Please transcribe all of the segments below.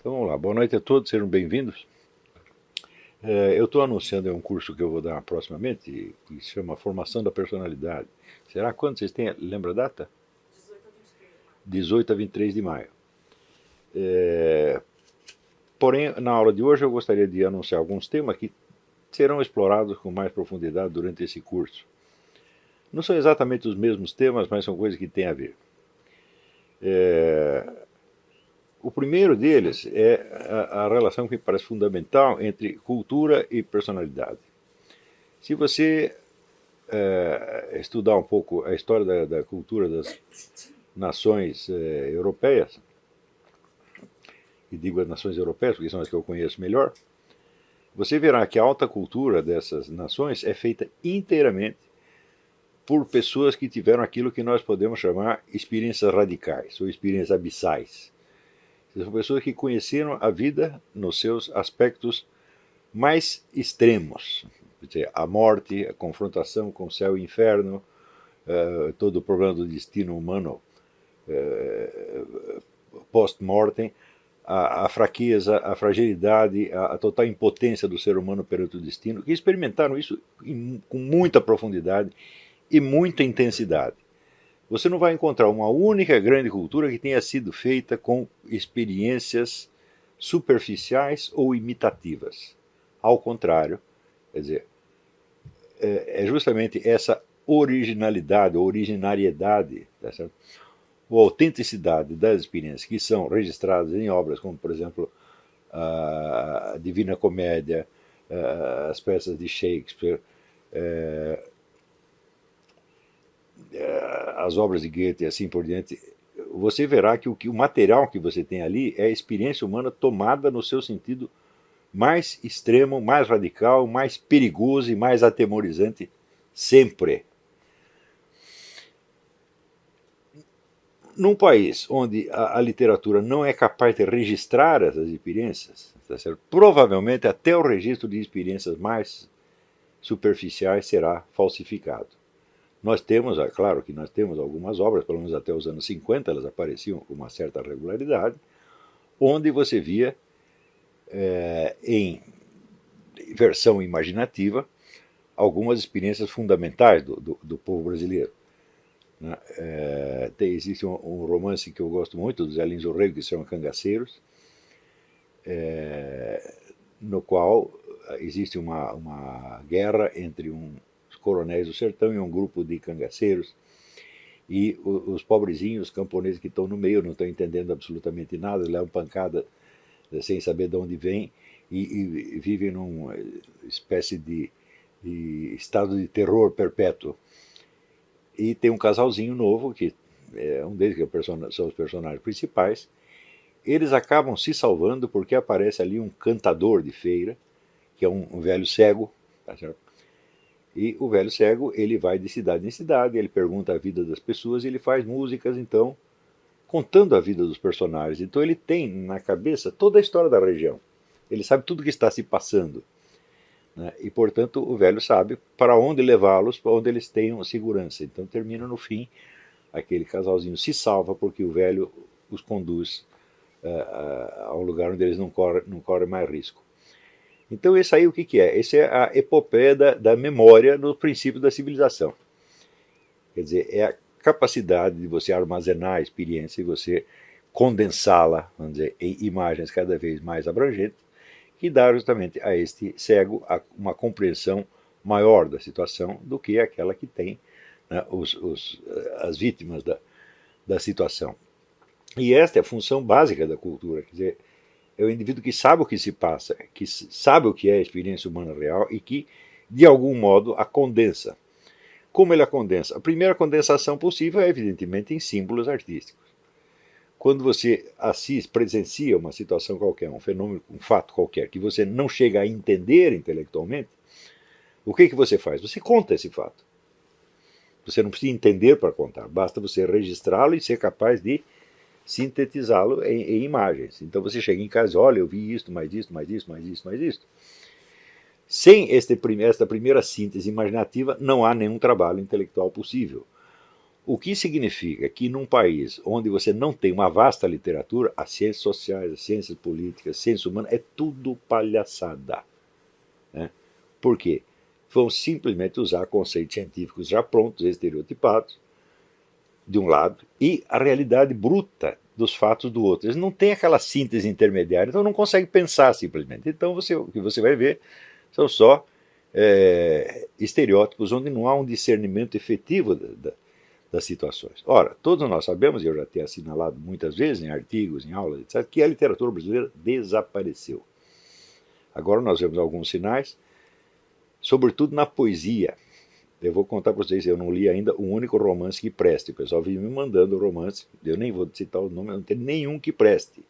Então vamos lá, boa noite a todos, sejam bem-vindos. Eu estou anunciando um curso que eu vou dar proximamente, que se chama Formação da Personalidade. Será quando vocês têm, lembra a data? 18 a 23 de maio. Porém, na aula de hoje eu gostaria de anunciar alguns temas que serão explorados com mais profundidade durante esse curso. Não são exatamente os mesmos temas, mas são coisas que têm a ver. O primeiro deles é a relação que me parece fundamental entre cultura e personalidade. Se você estudar um pouco a história da cultura das nações europeias, e digo as nações europeias porque são as que eu conheço melhor, você verá que a alta cultura dessas nações é feita inteiramente por pessoas que tiveram aquilo que nós podemos chamar experiências radicais ou experiências abissais. São pessoas que conheceram a vida nos seus aspectos mais extremos. A morte, a confrontação com o céu e o inferno, todo o problema do destino humano post-mortem, a fraqueza, a fragilidade, a total impotência do ser humano perante o destino, que experimentaram isso com muita profundidade e muita intensidade. Você não vai encontrar uma única grande cultura que tenha sido feita com experiências superficiais ou imitativas. Ao contrário, quer dizer, é justamente essa originalidade, ou originariedade, tá certo? Ou autenticidade das experiências que são registradas em obras como, por exemplo, a Divina Comédia, as peças de Shakespeare, as obras de Goethe e assim por diante, você verá que o material que você tem ali é a experiência humana tomada no seu sentido mais extremo, mais radical, mais perigoso e mais atemorizante sempre. Num país onde a literatura não é capaz de registrar essas experiências, tá certo? Provavelmente até o registro de experiências mais superficiais será falsificado. Nós temos, é claro que nós temos algumas obras, pelo menos até os anos 50, elas apareciam com uma certa regularidade, onde você via em versão imaginativa algumas experiências fundamentais do povo brasileiro. Existe um romance que eu gosto muito, do Zé Lins Orrego, que se chama Cangaceiros, no qual existe uma guerra entre uns coronéis do sertão e um grupo de cangaceiros, e os pobrezinhos, os camponeses que estão no meio, não estão entendendo absolutamente nada, levam pancada sem saber de onde vem, e vivem numa espécie de estado de terror perpétuo. E tem um casalzinho novo, que é um deles, que são os personagens principais. Eles acabam se salvando porque aparece ali um cantador de feira, que é um velho cego, tá certo? E o velho cego, ele vai de cidade em cidade, ele pergunta a vida das pessoas e ele faz músicas, então, contando a vida dos personagens. Então ele tem na cabeça toda a história da região. Ele sabe tudo o que está se passando. Né? E, portanto, o velho sabe para onde levá-los, para onde eles tenham segurança. Então termina no fim, aquele casalzinho se salva porque o velho os conduz a um lugar onde eles não correm mais risco. Então esse aí o que é? Esse é a epopeia da memória no princípio da civilização. Quer dizer, é a capacidade de você armazenar a experiência e você condensá-la, vamos dizer, em imagens cada vez mais abrangentes, que dá justamente a este cego uma compreensão maior da situação do que aquela que tem, né, as vítimas da situação. E esta é a função básica da cultura, quer dizer, é o indivíduo que sabe o que se passa, que sabe o que é a experiência humana real e que, de algum modo, a condensa. Como ele a condensa? A primeira condensação possível é, evidentemente, em símbolos artísticos. Quando você presencia uma situação qualquer, um fenômeno, um fato qualquer, que você não chega a entender intelectualmente, o que você faz? Você conta esse fato. Você não precisa entender para contar, basta você registrá-lo e ser capaz de sintetizá-lo em imagens. Então você chega em casa e olha, eu vi isto, mais isto, mais isto, mais isto, mais isto. Sem esta primeira síntese imaginativa, não há nenhum trabalho intelectual possível. O que significa que num país onde você não tem uma vasta literatura, as ciências sociais, as ciências políticas, as ciências humanas, é tudo palhaçada. Né? Por quê? Vão simplesmente usar conceitos científicos já prontos, estereotipados, de um lado, e a realidade bruta dos fatos do outro. Eles não têm aquela síntese intermediária, então não conseguem pensar simplesmente. Então o que você vai ver são só estereótipos onde não há um discernimento efetivo das situações. Ora, todos nós sabemos, e eu já tenho assinalado muitas vezes em artigos, em aulas, etc., que a literatura brasileira desapareceu. Agora nós vemos alguns sinais, sobretudo na poesia. Eu vou contar para vocês, eu não li ainda um único romance que preste. O pessoal vive me mandando romance, eu nem vou citar o nome, não tem nenhum que preste.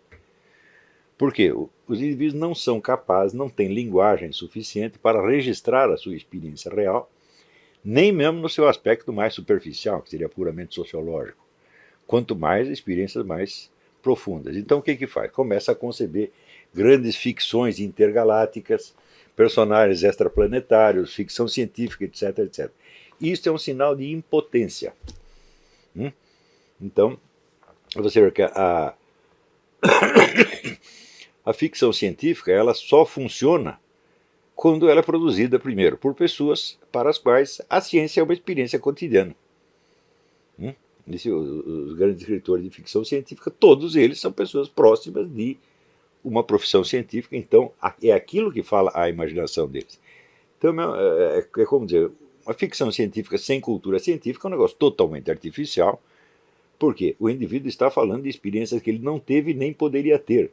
Por quê? Os indivíduos não são capazes, não têm linguagem suficiente para registrar a sua experiência real, nem mesmo no seu aspecto mais superficial, que seria puramente sociológico. Quanto mais experiências mais profundas. Então o que faz? Começa a conceber grandes ficções intergalácticas, personagens extraplanetários, ficção científica, etc, etc. Isso é um sinal de impotência. Então, você vê que a ficção científica ela só funciona quando ela é produzida, primeiro, por pessoas para as quais a ciência é uma experiência cotidiana. Os grandes escritores de ficção científica, todos eles são pessoas próximas de uma profissão científica, então é aquilo que fala a imaginação deles. Então é como dizer, uma ficção científica sem cultura científica é um negócio totalmente artificial, porque o indivíduo está falando de experiências que ele não teve nem poderia ter.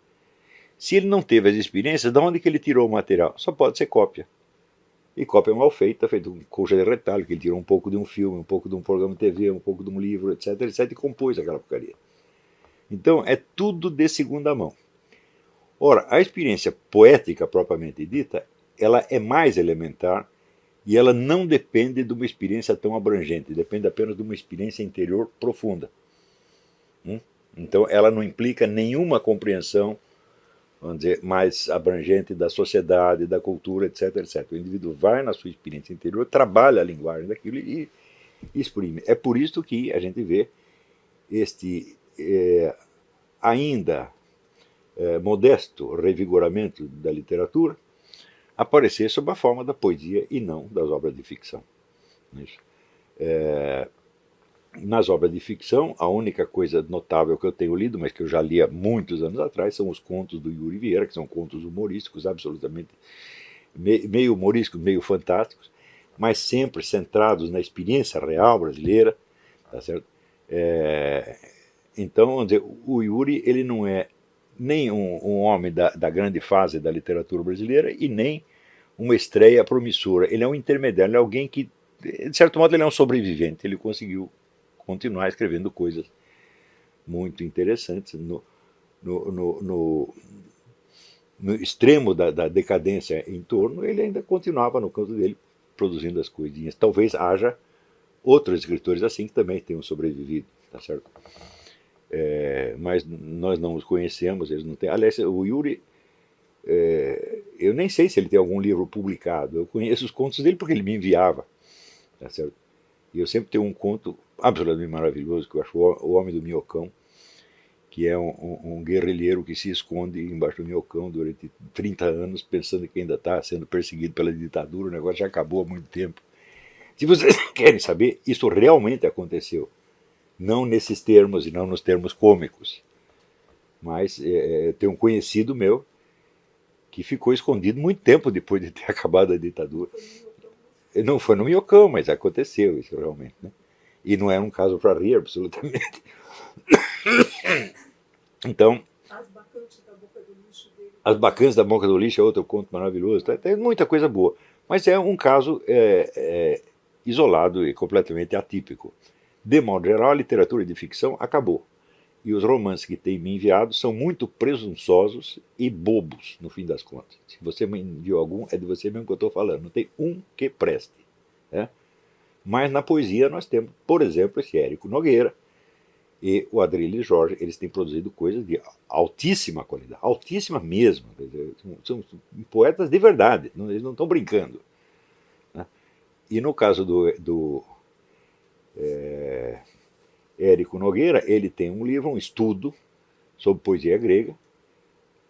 Se ele não teve as experiências, de onde que ele tirou o material? Só pode ser cópia. E cópia mal feita, feita com coxa de retalho, que ele tirou um pouco de um filme, um pouco de um programa de TV, um pouco de um livro, etc, etc, e compôs aquela porcaria. Então é tudo de segunda mão. Ora, a experiência poética propriamente dita, ela é mais elementar e ela não depende de uma experiência tão abrangente, depende apenas de uma experiência interior profunda. Então ela não implica nenhuma compreensão, vamos dizer, mais abrangente da sociedade, da cultura, etc, etc. O indivíduo vai na sua experiência interior, trabalha a linguagem daquilo e exprime. É por isso que a gente vê este ainda modesto revigoramento da literatura aparecer sob a forma da poesia e não das obras de ficção. Nas obras de ficção, a única coisa notável que eu tenho lido, mas que eu já li há muitos anos atrás, são os contos do Yuri Vieira, que são contos humorísticos, absolutamente meio humorísticos, meio fantásticos, mas sempre centrados na experiência real brasileira. Tá certo? Então, vamos dizer, o Yuri ele não é nem um homem da grande fase da literatura brasileira e nem uma estreia promissora. Ele é um intermediário, ele é alguém que, de certo modo, ele é um sobrevivente. Ele conseguiu continuar escrevendo coisas muito interessantes no extremo da decadência em torno. Ele ainda continuava no canto dele produzindo as coisinhas. Talvez haja outros escritores assim que também tenham sobrevivido, tá certo? Mas nós não os conhecemos, eles não têm. Aliás, o Yuri, eu nem sei se ele tem algum livro publicado. Eu conheço os contos dele porque ele me enviava, tá certo? E eu sempre tenho um conto absolutamente maravilhoso que eu acho O Homem do Minhocão, que é um guerrilheiro que se esconde embaixo do minhocão durante 30 anos, pensando que ainda está sendo perseguido pela ditadura. O negócio já acabou há muito tempo. Se vocês querem saber, isso realmente aconteceu. Não nesses termos e não nos termos cômicos. Mas tem um conhecido meu que ficou escondido muito tempo depois de ter acabado a ditadura. Não foi no minhocão, mas aconteceu isso realmente. Né? E não era um caso para rir, absolutamente. Então, As Bacantes da Boca do Lixo é outro conto maravilhoso. Tem muita coisa boa. Mas é um caso isolado e completamente atípico. De modo geral, a literatura de ficção acabou. E os romances que tem me enviado são muito presunçosos e bobos, no fim das contas. Se você me enviou algum, é de você mesmo que eu estou falando. Não tem um que preste. Né? Mas na poesia nós temos, por exemplo, esse Érico Nogueira e o Adrilles Jorge. Eles têm produzido coisas de altíssima qualidade, altíssima mesmo. São poetas de verdade, eles não estão brincando. Né? E no caso do Érico Nogueira, ele tem um livro, um estudo sobre poesia grega,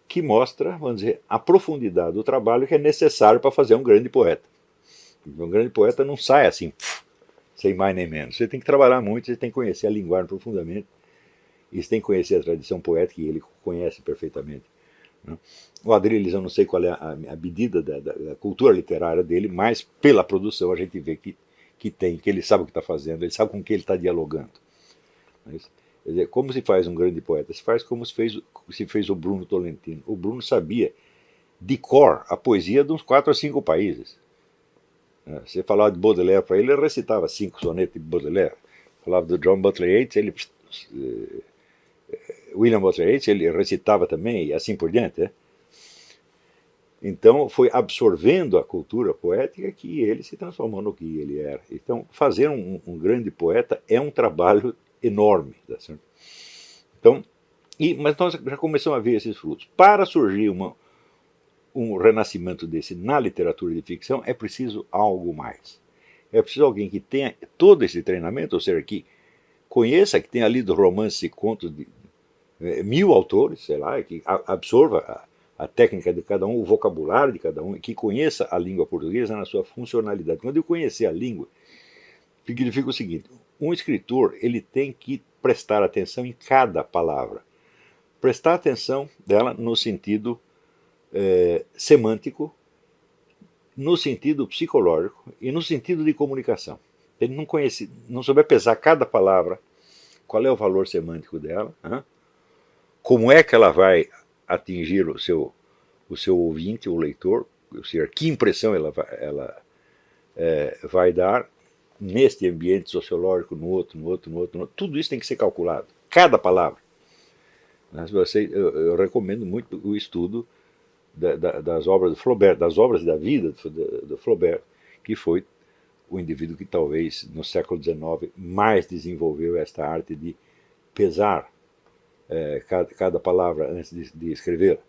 que mostra, vamos dizer, a profundidade do trabalho que é necessário para fazer um grande poeta. Um grande poeta não sai assim, sem mais nem menos. Você tem que trabalhar muito, você tem que conhecer a linguagem profundamente, e você tem que conhecer a tradição poética, que ele conhece perfeitamente. O Adrilles, eu não sei qual é a medida da cultura literária dele, mas pela produção a gente vê que ele sabe o que está fazendo, ele sabe com que ele está dialogando. Mas, quer dizer, como se faz um grande poeta? Se faz como se fez o Bruno Tolentino. O Bruno sabia de cor a poesia de uns 4 a 5 países. Você falava de Baudelaire para ele, ele recitava 5 sonetos de Baudelaire. Falava do John Butler Yeats, William Butler Yeats, ele recitava também, e assim por diante. Né? Então, foi absorvendo a cultura poética que ele se transformou no que ele era. Então, fazer um grande poeta é um trabalho enorme. Tá certo? Então, mas nós já começamos a ver esses frutos. Para surgir um renascimento desse na literatura de ficção, é preciso algo mais. É preciso alguém que tenha todo esse treinamento, ou seja, que conheça, que tenha lido romances e contos de 1000 autores, sei lá, que absorva a técnica de cada um, o vocabulário de cada um, que conheça a língua portuguesa na sua funcionalidade. Quando eu conhecer a língua, significa o seguinte: um escritor ele tem que prestar atenção em cada palavra. Prestar atenção dela no sentido semântico, no sentido psicológico e no sentido de comunicação. Ele não souber pesar cada palavra, qual é o valor semântico dela, como é que ela vai atingir o seu ouvinte, o leitor, ou seja, que impressão ela vai dar neste ambiente sociológico, no outro. Tudo isso tem que ser calculado, cada palavra. Eu recomendo muito o estudo das obras de Flaubert, das obras da vida do Flaubert, que foi o indivíduo que talvez no século XIX mais desenvolveu esta arte de pesar cada palavra antes de escrevê-la.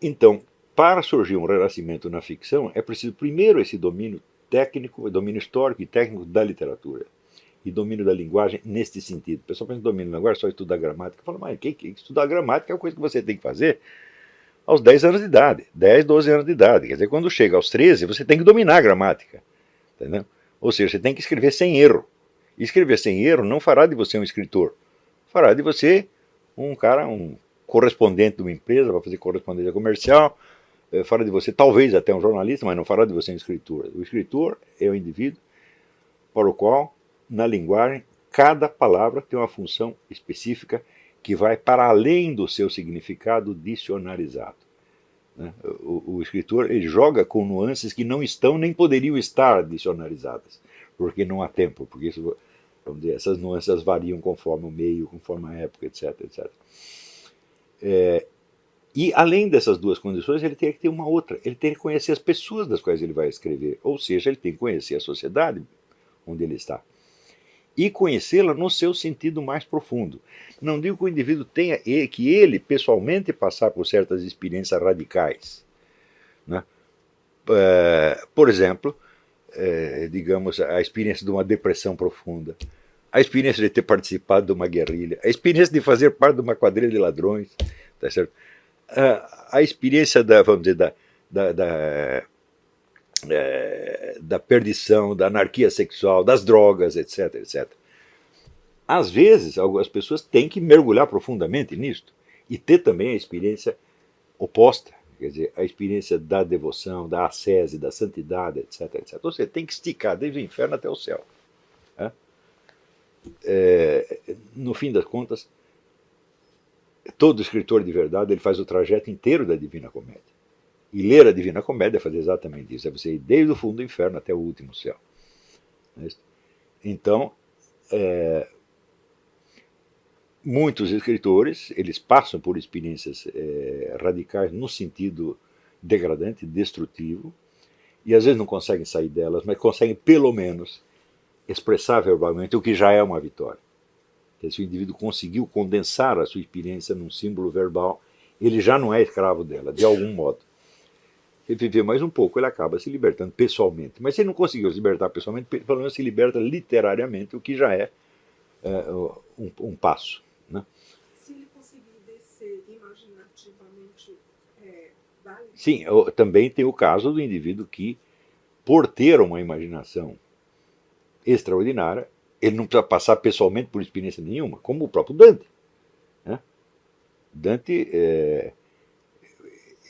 Então, para surgir um renascimento na ficção, é preciso primeiro esse domínio técnico, domínio histórico e técnico da literatura. E domínio da linguagem neste sentido. O pessoal pensa em domínio da linguagem, só estudar gramática. Fala, mas estudar gramática é uma coisa que você tem que fazer aos 10 anos de idade, 10, 12 anos de idade. Quer dizer, quando chega aos 13, você tem que dominar a gramática. Entendeu? Ou seja, você tem que escrever sem erro. E escrever sem erro não fará de você um escritor. Fará de você um correspondente de uma empresa, vai fazer correspondência comercial, fará de você talvez até um jornalista, mas não fará de você um escritor. O escritor é o indivíduo para o qual, na linguagem, cada palavra tem uma função específica que vai para além do seu significado dicionarizado. O escritor ele joga com nuances que não estão nem poderiam estar dicionarizadas, porque não há tempo, porque isso, vamos dizer, essas nuances variam conforme o meio, conforme a época, etc. E além dessas duas condições, ele tem que ter uma outra, ele tem que conhecer as pessoas das quais ele vai escrever, ou seja, ele tem que conhecer a sociedade onde ele está. E conhecê-la no seu sentido mais profundo. Não digo que o indivíduo tenha que ele, pessoalmente, passar por certas experiências radicais. Né? Por exemplo, digamos, a experiência de uma depressão profunda, a experiência de ter participado de uma guerrilha, a experiência de fazer parte de uma quadrilha de ladrões, tá certo? A experiência vamos dizer, da perdição, da anarquia sexual, das drogas, etc. Às vezes, algumas pessoas têm que mergulhar profundamente nisto e ter também a experiência oposta, quer dizer, a experiência da devoção, da ascese, da santidade, etc. Então você tem que esticar desde o inferno até o céu. No fim das contas, todo escritor de verdade ele faz o trajeto inteiro da Divina Comédia. E ler a Divina Comédia é fazer exatamente isso, é você ir desde o fundo do inferno até o último céu. Então, muitos escritores, eles passam por experiências radicais no sentido degradante, destrutivo, e às vezes não conseguem sair delas, mas conseguem pelo menos expressar verbalmente o que já é uma vitória. Se o indivíduo conseguiu condensar a sua experiência num símbolo verbal, ele já não é escravo dela, de algum modo. ele viver mais um pouco, ele acaba se libertando pessoalmente. Mas se ele não conseguiu se libertar pessoalmente, pelo menos se liberta literariamente, o que já é um passo. Né? Se ele conseguir descer imaginativamente, vale? Sim, também tem o caso do indivíduo que, por ter uma imaginação extraordinária, ele não precisa passar pessoalmente por experiência nenhuma, como o próprio Dante. Né? Dante,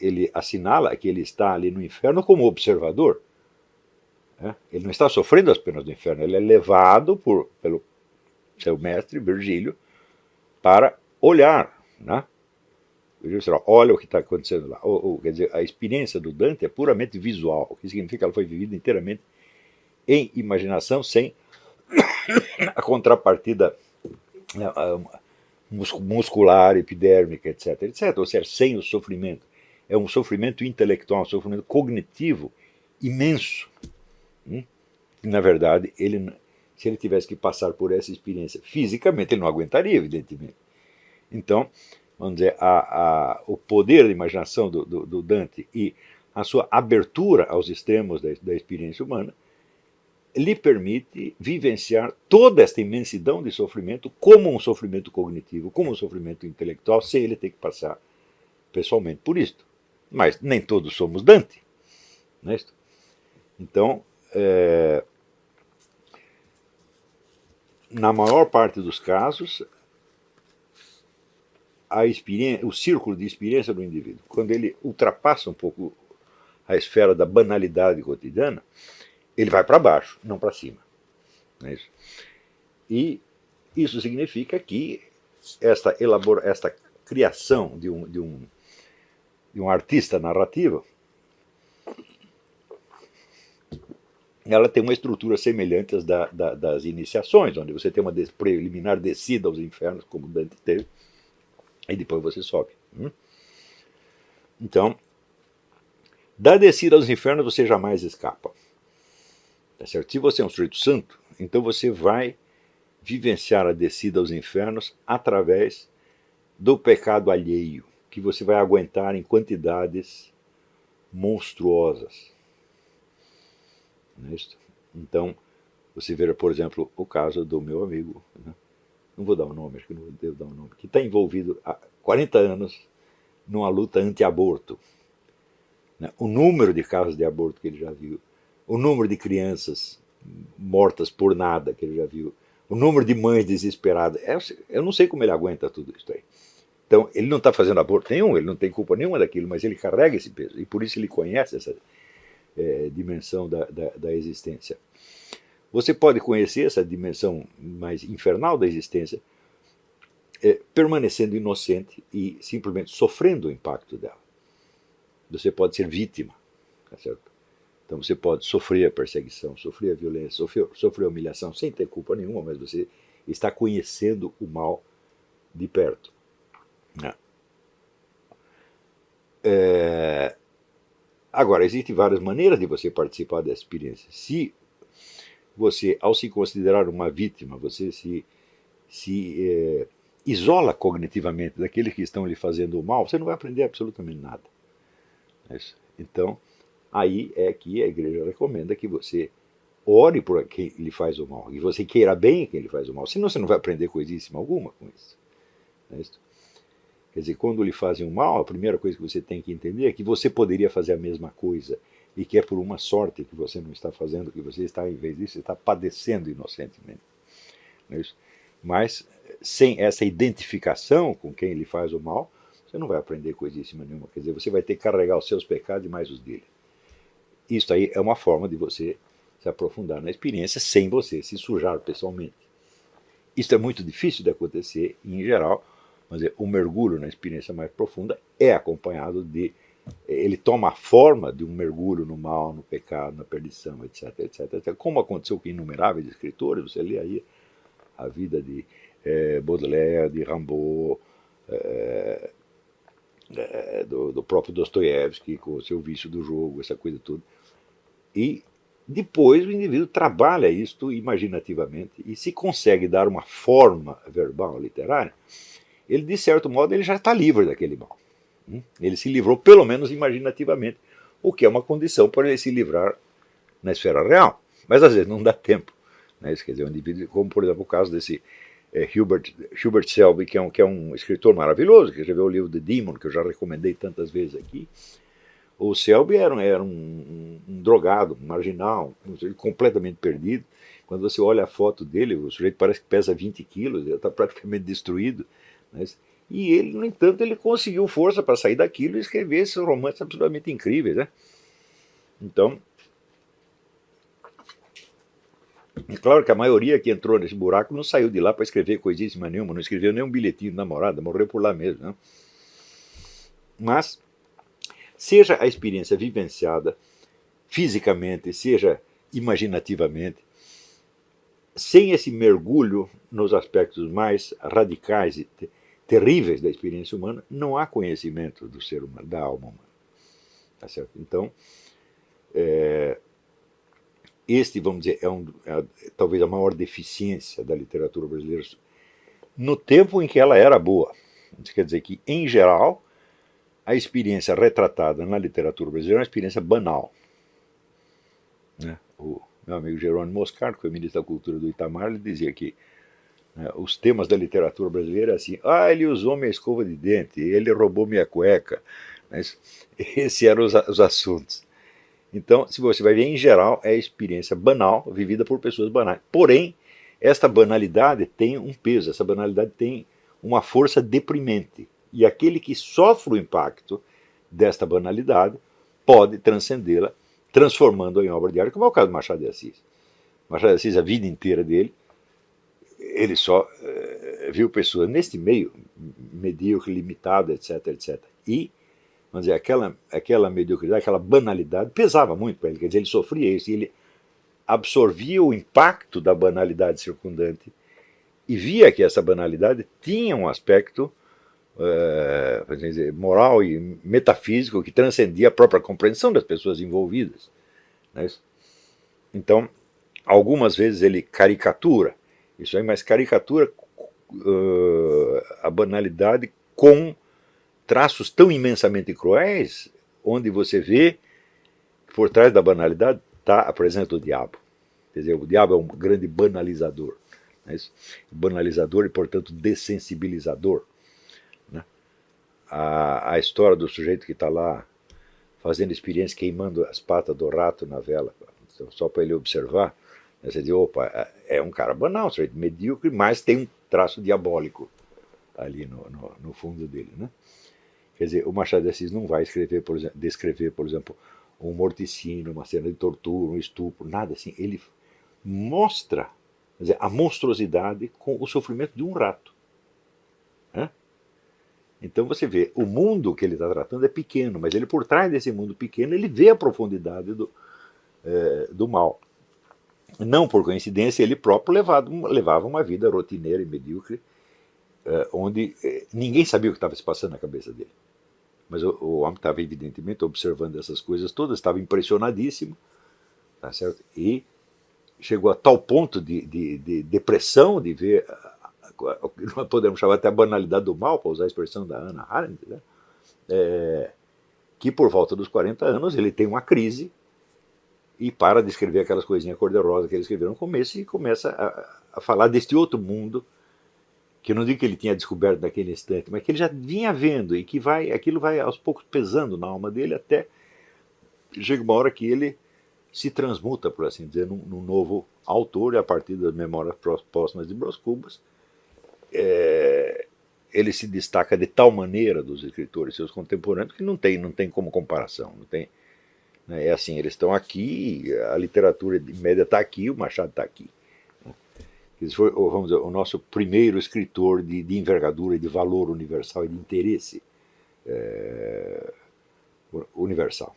ele assinala que ele está ali no inferno como observador. Né? Ele não está sofrendo as penas do inferno, ele é levado pelo seu mestre, Virgílio, para olhar. Né? Olha o que está acontecendo lá. Quer dizer, a experiência do Dante é puramente visual, o que significa que ela foi vivida inteiramente em imaginação, sem a contrapartida muscular, epidérmica, etc, etc. Ou seja, sem o sofrimento. É um sofrimento intelectual, um sofrimento cognitivo imenso. Na verdade, se ele tivesse que passar por essa experiência fisicamente, ele não aguentaria, evidentemente. Então, vamos dizer, o poder da imaginação do Dante e a sua abertura aos extremos da experiência humana lhe permite vivenciar toda esta imensidão de sofrimento como um sofrimento cognitivo, como um sofrimento intelectual, sem ele ter que passar pessoalmente por isto. Mas nem todos somos Dante. Não é isto? Então, na maior parte dos casos, o círculo de experiência do indivíduo, quando ele ultrapassa um pouco a esfera da banalidade cotidiana, ele vai para baixo, não para cima. Não é isso? E isso significa que esta criação de um artista narrativo, ela tem uma estrutura semelhante às das iniciações, onde você tem uma preliminar descida aos infernos, como Dante teve, e depois você sobe. Então, da descida aos infernos você jamais escapa. Tá certo? Se você é um sujeito santo, então você vai vivenciar a descida aos infernos através do pecado alheio, que você vai aguentar em quantidades monstruosas. Não é isso? Então, você vê, por exemplo, o caso do meu amigo, né? Não vou dar o nome, acho que não devo dar o nome, que está envolvido há 40 anos numa luta anti-aborto. Né? O número de casos de aborto que ele já viu, o número de crianças mortas por nada que ele já viu, o número de mães desesperadas. Eu não sei como ele aguenta tudo isso aí. Então, ele não está fazendo aborto nenhum, ele não tem culpa nenhuma daquilo, mas ele carrega esse peso, e por isso ele conhece essa dimensão da existência. Você pode conhecer essa dimensão mais infernal da existência permanecendo inocente e simplesmente sofrendo o impacto dela. Você pode ser vítima, tá certo? Então você pode sofrer a perseguição, sofrer a violência, sofrer a humilhação sem ter culpa nenhuma, mas você está conhecendo o mal de perto. Agora, existem várias maneiras de você participar dessa experiência. Se você, ao se considerar uma vítima, você se isola cognitivamente daqueles que estão lhe fazendo o mal, você não vai aprender absolutamente nada. Então, aí é que a igreja recomenda que você ore por quem lhe faz o mal, e você queira bem quem lhe faz o mal, senão você não vai aprender coisíssima alguma com isso. Quer dizer, quando lhe fazem o mal, a primeira coisa que você tem que entender é que você poderia fazer a mesma coisa, e que é por uma sorte que você não está fazendo, que você está, em vez disso, você está padecendo inocentemente. Mas, sem essa identificação com quem lhe faz o mal, você não vai aprender coisíssima nenhuma. Quer dizer, você vai ter que carregar os seus pecados e mais os dele. Isso aí é uma forma de você se aprofundar na experiência sem você se sujar pessoalmente. Isso é muito difícil de acontecer, e, em geral, mas o mergulho na experiência mais profunda é acompanhado de... Ele toma a forma de um mergulho no mal, no pecado, na perdição, etc, etc, etc. Como aconteceu com inumeráveis escritores, você lê aí a vida de Baudelaire, de Rimbaud, do próprio Dostoiévski, com o seu vício do jogo, essa coisa toda. E depois o indivíduo trabalha isto imaginativamente, e se consegue dar uma forma verbal, literária, ele, de certo modo, ele já está livre daquele mal. Ele se livrou, pelo menos imaginativamente, o que é uma condição para ele se livrar na esfera real. Mas às vezes não dá tempo. Né? Isso quer dizer, um indivíduo, como por exemplo o caso desse Hubert Selby, que é um escritor maravilhoso, que escreveu o livro The Demon, que eu já recomendei tantas vezes aqui. O Selby era um drogado, um marginal, completamente perdido. Quando você olha a foto dele, o sujeito parece que pesa 20 quilos, ele está praticamente destruído. Né? E ele, no entanto, ele conseguiu força para sair daquilo e escrever esses romances absolutamente incríveis. Né? Então, é claro que a maioria que entrou nesse buraco não saiu de lá para escrever coisíssima nenhuma, não escreveu nem um bilhetinho de namorada, morreu por lá mesmo. Né? Mas, seja a experiência vivenciada fisicamente, seja imaginativamente, sem esse mergulho nos aspectos mais radicais e terríveis da experiência humana, não há conhecimento do ser humano, da alma humana. Tá certo? Então, este, vamos dizer, talvez a maior deficiência da literatura brasileira no tempo em que ela era boa. Isso quer dizer que, em geral, a experiência retratada na literatura brasileira é uma experiência banal. Né? O meu amigo Jerônimo Moscardo, que foi ministro da Cultura do Itamar, ele dizia que os temas da literatura brasileira assim, ele usou minha escova de dente, ele roubou minha cueca. Mas esses eram os assuntos. Então, se você vai ver, em geral, é a experiência banal, vivida por pessoas banais. Porém, esta banalidade tem um peso, essa banalidade tem uma força deprimente. E aquele que sofre o impacto desta banalidade pode transcendê-la, transformando-a em obra de arte, como é o caso do Machado de Assis. Machado de Assis, a vida inteira dele, ele só viu pessoas neste meio, medíocre, limitado, etc, etc. E, vamos dizer, aquela mediocridade, aquela banalidade pesava muito para ele, quer dizer, ele sofria isso, e ele absorvia o impacto da banalidade circundante e via que essa banalidade tinha um aspecto dizer, moral e metafísico que transcendia a própria compreensão das pessoas envolvidas. Né? Então, algumas vezes ele caricatura isso aí, mas caricatura a banalidade com traços tão imensamente cruéis, onde você vê que por trás da banalidade está a presença do diabo. Quer dizer, o diabo é um grande banalizador. Né? Banalizador e, portanto, dessensibilizador. Né? A história do sujeito que está lá fazendo experiência, queimando as patas do rato na vela, só para ele observar, você diz, opa, é um cara banal, um sujeito medíocre, mas tem um traço diabólico ali no fundo dele. Né? Quer dizer, o Machado de Assis não vai descrever, por exemplo, um morticínio, uma cena de tortura, um estupro, nada assim. Ele mostra, quer dizer, a monstruosidade com o sofrimento de um rato. Né? Então você vê, o mundo que ele está tratando é pequeno, mas ele, por trás desse mundo pequeno, ele vê a profundidade do mal. Não por coincidência, ele próprio levava uma vida rotineira e medíocre, onde ninguém sabia o que estava se passando na cabeça dele. Mas o homem estava evidentemente observando essas coisas todas, estava impressionadíssimo, tá certo? E chegou a tal ponto de depressão, de ver o que nós podemos chamar até a banalidade do mal, para usar a expressão da Hannah Arendt, né? Que por volta dos 40 anos ele tem uma crise e para de escrever aquelas coisinhas cor-de-rosa que ele escreveu no começo e começa a falar deste outro mundo, que eu não digo que ele tinha descoberto naquele instante, mas que ele já vinha vendo e que aquilo vai aos poucos pesando na alma dele até chega uma hora que ele se transmuta, por assim dizer, num novo autor, e a partir das memórias póstumas de Brás Cubas, ele se destaca de tal maneira dos escritores seus contemporâneos que não tem como comparação, não tem. É assim, eles estão aqui, a literatura média está aqui, o Machado está aqui. Ele foi, vamos dizer, o nosso primeiro escritor de envergadura, de valor universal e de interesse universal.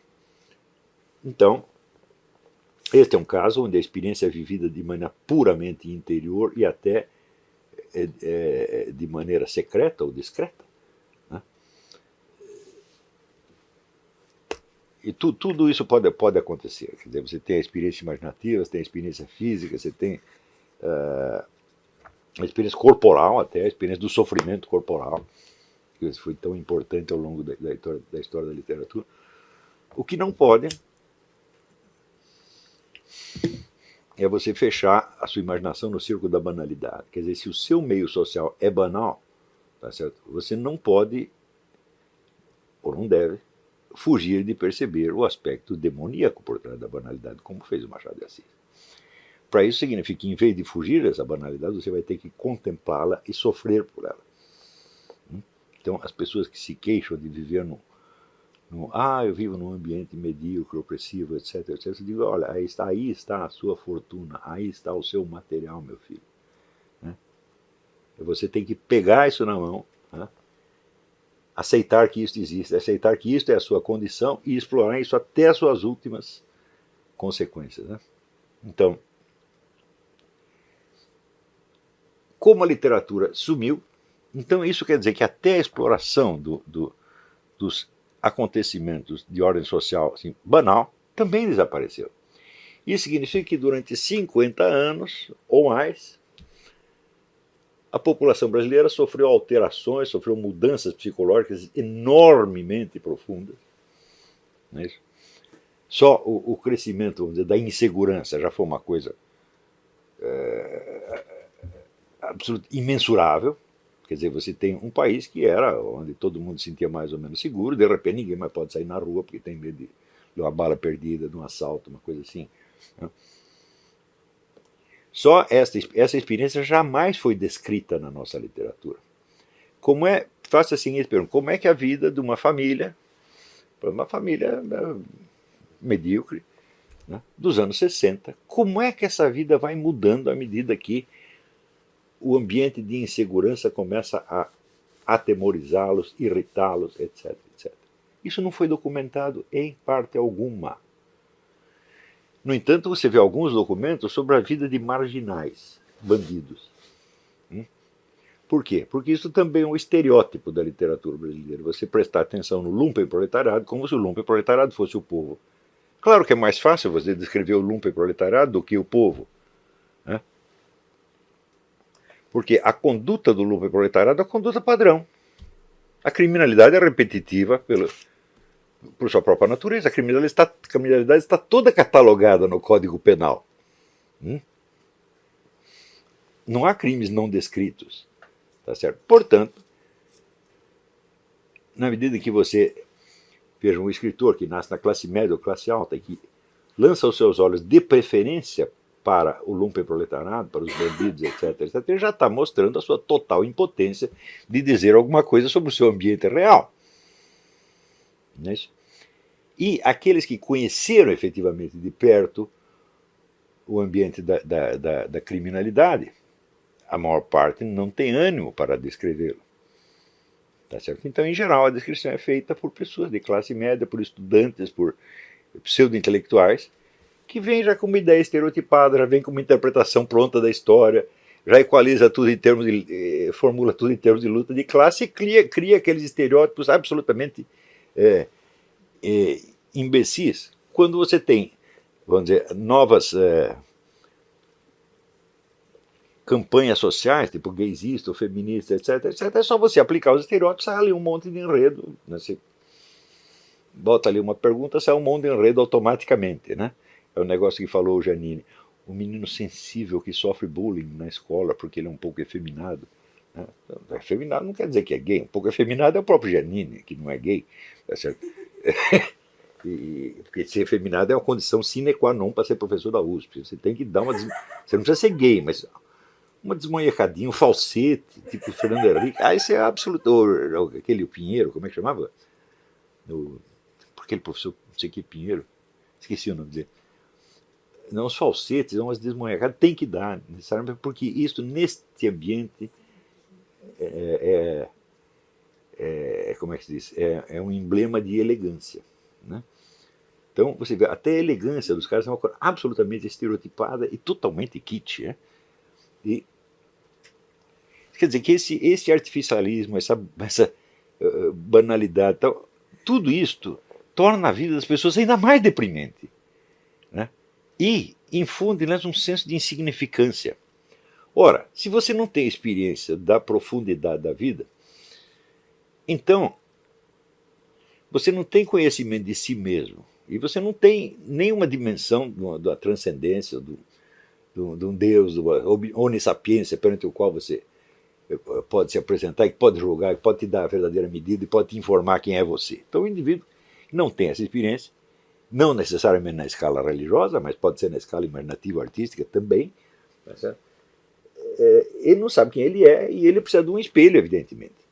Então, este é um caso onde a experiência é vivida de maneira puramente interior e até de maneira secreta ou discreta. Né? E tudo isso pode acontecer. Quer dizer, você tem a experiência imaginativa, você tem a experiência física, você tem a experiência corporal, até a experiência do sofrimento corporal, que foi tão importante ao longo da história da literatura. O que não pode é você fechar a sua imaginação no círculo da banalidade. Quer dizer, se o seu meio social é banal, tá certo? Você não pode, ou não deve, fugir de perceber o aspecto demoníaco por trás da banalidade, como fez o Machado de Assis. Para isso significa que, em vez de fugir dessa banalidade, você vai ter que contemplá-la e sofrer por ela. Então, as pessoas que se queixam de viver eu vivo num ambiente medíocre, opressivo, etc, etc. Eu digo, olha, aí está a sua fortuna, aí está o seu material, meu filho. Né? Você tem que pegar isso na mão, né? Aceitar que isso existe, aceitar que isso é a sua condição e explorar isso até as suas últimas consequências. Né? Então, como a literatura sumiu, então isso quer dizer que até a exploração dos acontecimentos de ordem social assim, banal também desapareceu. Isso significa que durante 50 anos ou mais, a população brasileira sofreu alterações, sofreu mudanças psicológicas enormemente profundas. Não é isso? Só o crescimento, vamos dizer, da insegurança já foi uma coisa absolutamente imensurável. Quer dizer, você tem um país que era onde todo mundo se sentia mais ou menos seguro, de repente ninguém mais pode sair na rua porque tem medo de uma bala perdida, de um assalto, uma coisa assim. Né? Só essa experiência jamais foi descrita na nossa literatura. Faça a seguinte pergunta, como é que a vida de uma família medíocre, né, dos anos 60, como é que essa vida vai mudando à medida que o ambiente de insegurança começa a atemorizá-los, irritá-los, etc, etc. Isso não foi documentado em parte alguma. No entanto, você vê alguns documentos sobre a vida de marginais, bandidos. Por quê? Porque isso também é um estereótipo da literatura brasileira. Você prestar atenção no lumpenproletariado como se o lumpenproletariado fosse o povo. Claro que é mais fácil você descrever o lumpenproletariado do que o povo. Né? Porque a conduta do lumpenproletariado é a conduta padrão. A criminalidade é repetitiva por sua própria natureza. A criminalidade está toda catalogada no Código Penal. Não há crimes não descritos. Tá certo? Portanto, na medida que você veja um escritor que nasce na classe média ou classe alta e que lança os seus olhos de preferência para o lumpenproletariado, para os bandidos, etc, etc, ele já está mostrando a sua total impotência de dizer alguma coisa sobre o seu ambiente real. Não é isso? E aqueles que conheceram efetivamente de perto o ambiente da criminalidade, a maior parte não tem ânimo para descrevê-lo. Tá certo? Então, em geral, a descrição é feita por pessoas de classe média, por estudantes, por pseudo-intelectuais, que vem já com uma ideia estereotipada, já vem com uma interpretação pronta da história, já equaliza tudo em termos de, formula tudo em termos de luta de classe e cria aqueles estereótipos absolutamente imbecis. Quando você tem, vamos dizer, novas campanhas sociais, tipo gaysista ou feminista, etc, etc, é só você aplicar os estereótipos, sai ali um monte de enredo. Né? Você bota ali uma pergunta, sai um monte de enredo automaticamente, né? É o negócio que falou o Janine. Um menino sensível que sofre bullying na escola porque ele é um pouco efeminado. Né? Efeminado não quer dizer que é gay. Um pouco efeminado é o próprio Janine, que não é gay. Tá certo? Porque ser efeminado é uma condição sine qua non para ser professor da USP. Você tem que dar uma... Você não precisa ser gay, mas uma desmanhecadinha, um falsete, tipo Fernando Henrique. Esse é absoluto... Aquele Pinheiro, como é que chamava? Aquele professor, não sei que, Pinheiro. Esqueci o nome dele. Não, os falsetes, umas desmanhacadas, tem que dar, necessariamente, porque isso, neste ambiente, como é que se diz? É um emblema de elegância. Né? Então, você vê, até a elegância dos caras é uma coisa absolutamente estereotipada e totalmente kitsch. Né? E, quer dizer que esse artificialismo, essa banalidade, tudo isto torna a vida das pessoas ainda mais deprimente. Né? E infunde nelas um senso de insignificância. Ora, se você não tem experiência da profundidade da vida, então você não tem conhecimento de si mesmo. E você não tem nenhuma dimensão da transcendência, de um Deus, da onissapiência perante o qual você pode se apresentar, que pode julgar, que pode te dar a verdadeira medida e pode te informar quem é você. Então o indivíduo não tem essa experiência, não necessariamente na escala religiosa, mas pode ser na escala imaginativa, artística também. Tá certo? Ele não sabe quem ele é e ele precisa de um espelho, evidentemente.